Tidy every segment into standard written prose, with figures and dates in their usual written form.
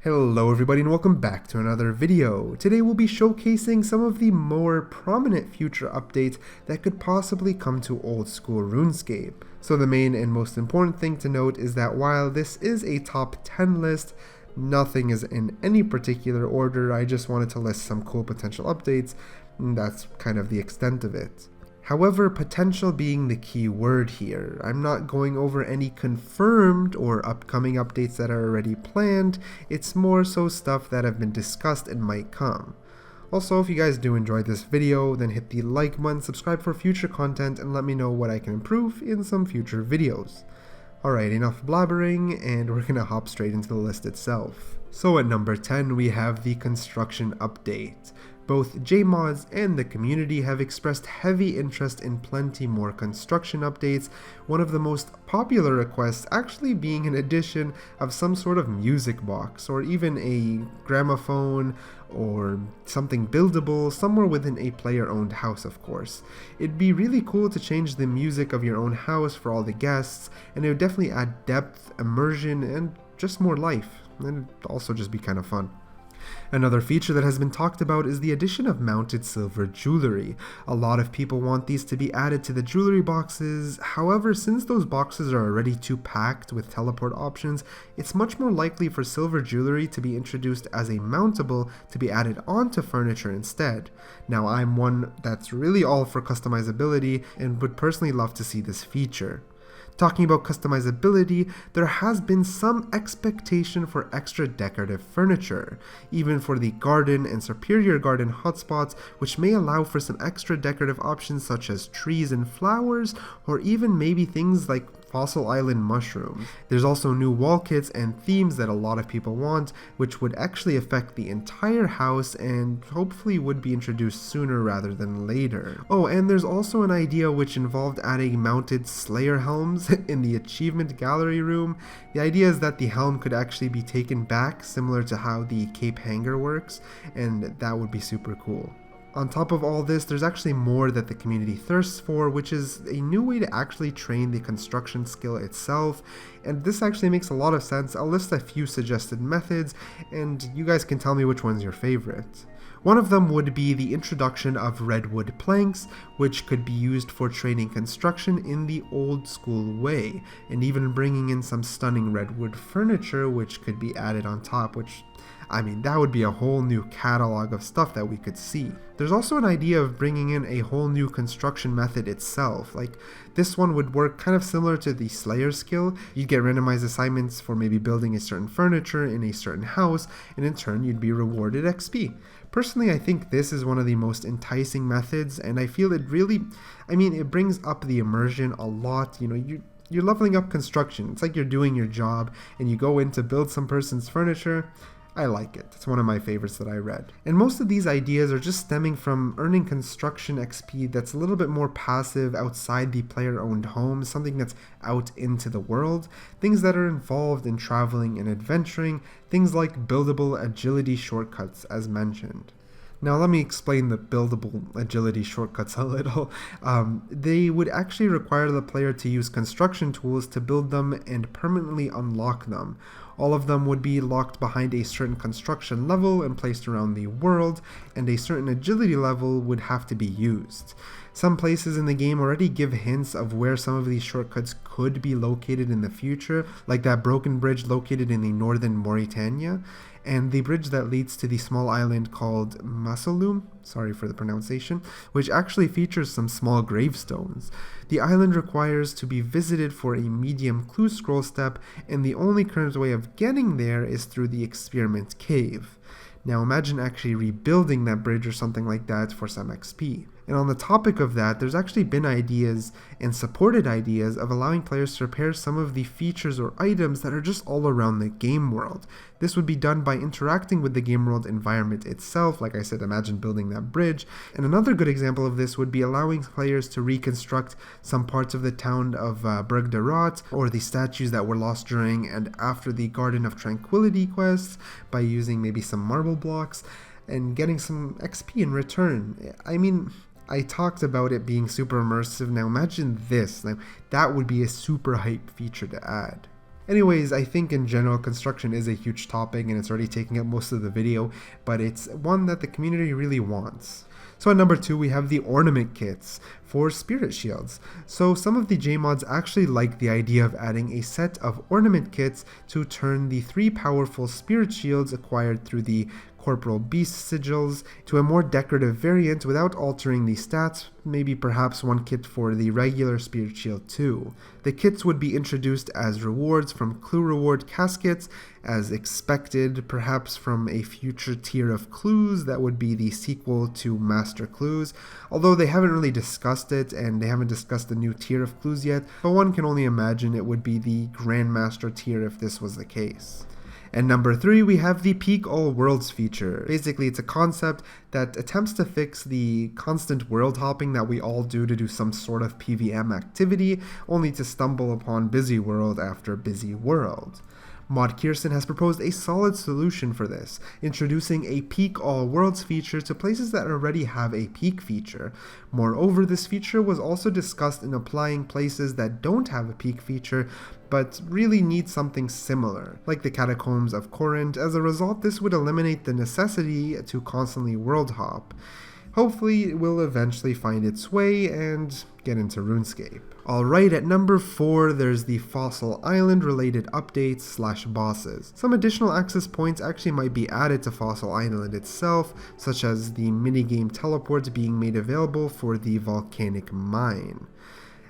Hello everybody and welcome back to another video. Today we'll be showcasing some of the more prominent future updates that could possibly come to old school RuneScape. So the main and most important thing to note is that while this is a top 10 list, nothing is in any particular order. I just wanted to list some cool potential updates, and that's kind of the extent of it. However, potential being the key word here. I'm not going over any confirmed or upcoming updates that are already planned, it's more so stuff that have been discussed and might come. Also, if you guys do enjoy this video, then hit the like button, subscribe for future content, and let me know what I can improve in some future videos. Alright, enough blabbering, and we're gonna hop straight into the list itself. So at number 10 we have the construction update. Both JMods and the community have expressed heavy interest in plenty more construction updates, one of the most popular requests actually being an addition of some sort of music box, or even a gramophone, or something buildable somewhere within a player-owned house, of course. It'd be really cool to change the music of your own house for all the guests, and it would definitely add depth, immersion, and just more life, and it'd also just be kind of fun. Another feature that has been talked about is the addition of mounted silver jewelry. A lot of people want these to be added to the jewelry boxes, however, since those boxes are already too packed with teleport options, it's much more likely for silver jewelry to be introduced as a mountable to be added onto furniture instead. Now I'm one that's really all for customizability and would personally love to see this feature. Talking about customizability, there has been some expectation for extra decorative furniture, even for the garden and superior garden hotspots, which may allow for some extra decorative options such as trees and flowers, or even maybe things like fossil island mushrooms. There's also new wall kits and themes that a lot of people want, which would actually affect the entire house and hopefully would be introduced sooner rather than later. Oh, and there's also an idea which involved adding mounted Slayer helms in the achievement gallery room. The idea is that the helm could actually be taken back, similar to how the cape hanger works, and that would be super cool. On top of all this, there's actually more that the community thirsts for, which is a new way to actually train the construction skill itself, and this actually makes a lot of sense. I'll list a few suggested methods, and you guys can tell me which one's your favorite. One of them would be the introduction of redwood planks, which could be used for training construction in the old school way, and even bringing in some stunning redwood furniture which could be added on top, which that would be a whole new catalog of stuff that we could see. There's also an idea of bringing in a whole new construction method itself. Like, this one would work kind of similar to the Slayer skill. You'd get randomized assignments for maybe building a certain furniture in a certain house, and in turn you'd be rewarded XP. Personally, I think this is one of the most enticing methods, and I feel it really, it brings up the immersion a lot. You're leveling up construction. It's like you're doing your job, and you go in to build some person's furniture. I like it. It's one of my favorites that I read. And most of these ideas are just stemming from earning construction XP that's a little bit more passive outside the player-owned home, something that's out into the world, things that are involved in traveling and adventuring, things like buildable agility shortcuts as mentioned. Now let me explain the buildable agility shortcuts a little. They would actually require the player to use construction tools to build them and permanently unlock them. All of them would be locked behind a certain construction level and placed around the world, and a certain agility level would have to be used. Some places in the game already give hints of where some of these shortcuts could be located in the future, like that broken bridge located in the northern Mauritania, and the bridge that leads to the small island called Masalum, sorry for the pronunciation, which actually features some small gravestones. The island requires to be visited for a medium clue scroll step, and the only current way of getting there is through the experiment cave. Now imagine actually rebuilding that bridge or something like that for some XP. And on the topic of that, there's actually been ideas and supported ideas of allowing players to repair some of the features or items that are just all around the game world. This would be done by interacting with the game world environment itself. Like I said, imagine building that bridge. And another good example of this would be allowing players to reconstruct some parts of the town of Brug de Rot, or the statues that were lost during and after the Garden of Tranquility quests, by using maybe some marble blocks and getting some XP in return. I talked about it being super immersive. Now imagine this. Now, that would be a super hype feature to add. Anyways, I think in general construction is a huge topic and it's already taking up most of the video, but it's one that the community really wants. So at number 2 we have the ornament kits for spirit shields. So some of the JMods actually like the idea of adding a set of ornament kits to turn the 3 powerful spirit shields acquired through the corporal beast sigils to a more decorative variant without altering the stats, maybe perhaps one kit for the regular spirit shield too. The kits would be introduced as rewards from clue reward caskets as expected, perhaps from a future tier of clues that would be the sequel to Master Clues, although they haven't really discussed it and they haven't discussed the new tier of clues yet, but one can only imagine it would be the Grandmaster tier if this was the case. And number 3, we have the Peak All Worlds feature. Basically, it's a concept that attempts to fix the constant world hopping that we all do to do some sort of PvM activity, only to stumble upon busy world after busy world. Mod Kirsten has proposed a solid solution for this, introducing a Peak All Worlds feature to places that already have a peak feature. Moreover, this feature was also discussed in applying places that don't have a peak feature, but really need something similar, like the Catacombs of Corinth. As a result, this would eliminate the necessity to constantly world hop. Hopefully it will eventually find its way and get into Runescape. Alright, at number 4 there's the Fossil Island related updates / bosses. Some additional access points actually might be added to Fossil Island itself, such as the minigame teleports being made available for the volcanic mine.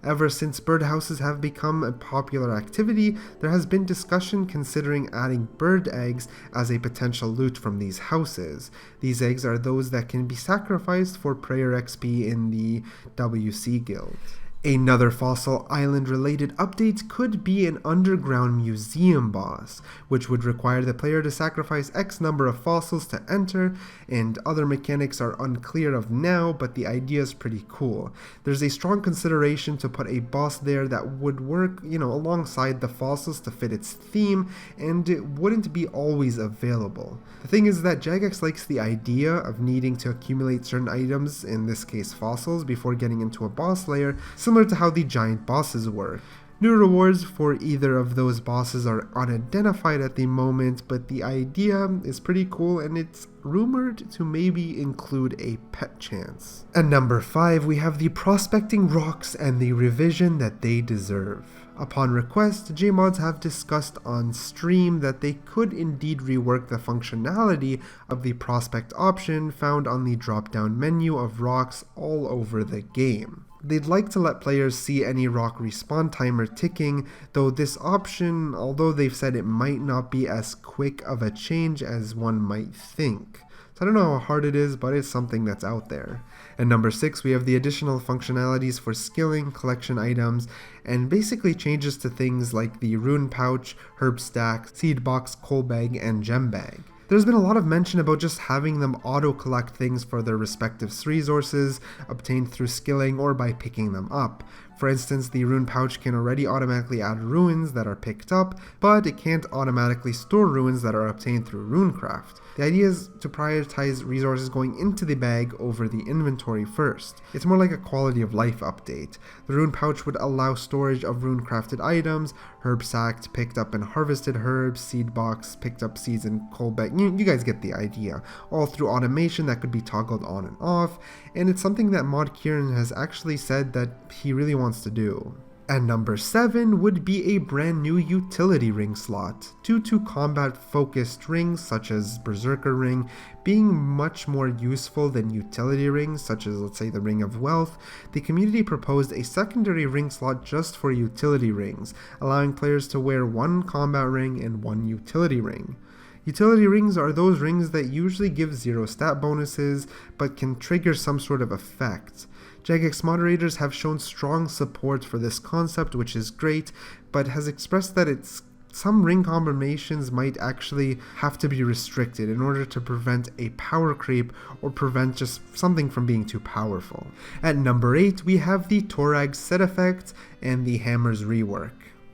Ever since birdhouses have become a popular activity, there has been discussion considering adding bird eggs as a potential loot from these houses. These eggs are those that can be sacrificed for prayer XP in the WC guild. Another Fossil Island related update could be an underground museum boss, which would require the player to sacrifice X number of fossils to enter, and other mechanics are unclear of now, but the idea is pretty cool. There's a strong consideration to put a boss there that would work, alongside the fossils to fit its theme, and it wouldn't be always available. The thing is that Jagex likes the idea of needing to accumulate certain items, in this case fossils, before getting into a boss layer, similar to how the giant bosses work. New rewards for either of those bosses are unidentified at the moment, but the idea is pretty cool and it's rumored to maybe include a pet chance. At number 5, we have the prospecting rocks and the revision that they deserve. Upon request, JMods have discussed on stream that they could indeed rework the functionality of the prospect option found on the drop-down menu of rocks all over the game. They'd like to let players see any rock respawn timer ticking, though this option, although they've said it might not be as quick of a change as one might think. So I don't know how hard it is, but it's something that's out there. At number 6, we have the additional functionalities for skilling, collection items, and basically changes to things like the rune pouch, herb stack, seed box, coal bag, and gem bag. There's been a lot of mention about just having them auto-collect things for their respective resources, obtained through skilling or by picking them up. For instance, the rune pouch can already automatically add runes that are picked up, but it can't automatically store runes that are obtained through runecraft. The idea is to prioritize resources going into the bag over the inventory first. It's more like a quality of life update. The rune pouch would allow storage of rune-crafted items, herb sacked, picked up and harvested herbs, seed box, picked up seeds and coal bag. You guys get the idea. All through automation that could be toggled on and off, and it's something that Mod Kieran has actually said that he really wants to do. And number 7 would be a brand new utility ring slot. Due to combat focused rings such as Berserker Ring being much more useful than utility rings such as, let's say, the Ring of Wealth, the community proposed a secondary ring slot just for utility rings, allowing players to wear one combat ring and one utility ring. Utility rings are those rings that usually give 0 stat bonuses but can trigger some sort of effect. Jagex moderators have shown strong support for this concept, which is great, but has expressed that some ring combinations might actually have to be restricted in order to prevent a power creep or prevent just something from being too powerful. At number 8, we have the Torag set effect and the Hammer's rework.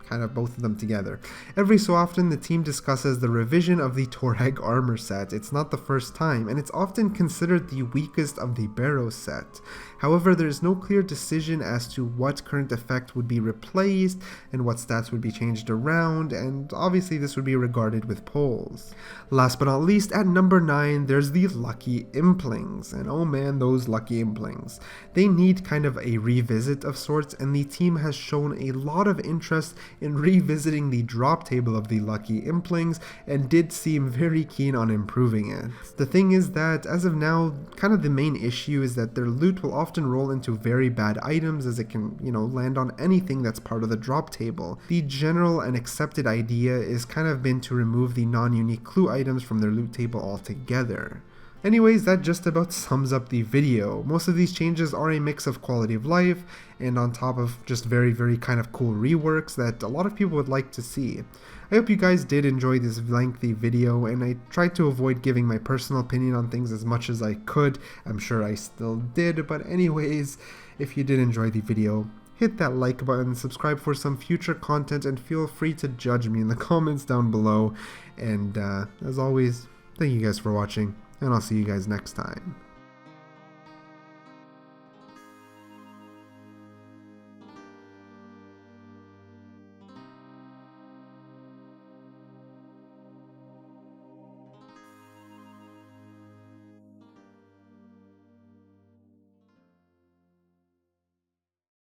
Kind of both of them together. Every so often the team discusses the revision of the Torag armor set. It's not the first time, and it's often considered the weakest of the Barrow set. However, there is no clear decision as to what current effect would be replaced and what stats would be changed around, and obviously this would be regarded with polls. Last but not least, at number 9, there's the lucky implings, and oh man, those lucky implings. They need kind of a revisit of sorts, and the team has shown a lot of interest in revisiting the drop table of the lucky implings and did seem very keen on improving it. The thing is that as of now, kind of the main issue is that their loot will often roll into very bad items, as it can, land on anything that's part of the drop table. The general and accepted idea is kind of been to remove the non-unique clue items from their loot table altogether. Anyways, that just about sums up the video. Most of these changes are a mix of quality of life and on top of just very, very kind of cool reworks that a lot of people would like to see. I hope you guys did enjoy this lengthy video, and I tried to avoid giving my personal opinion on things as much as I could. I'm sure I still did, but anyways, if you did enjoy the video, hit that like button, subscribe for some future content, and feel free to judge me in the comments down below. And as always, thank you guys for watching, and I'll see you guys next time.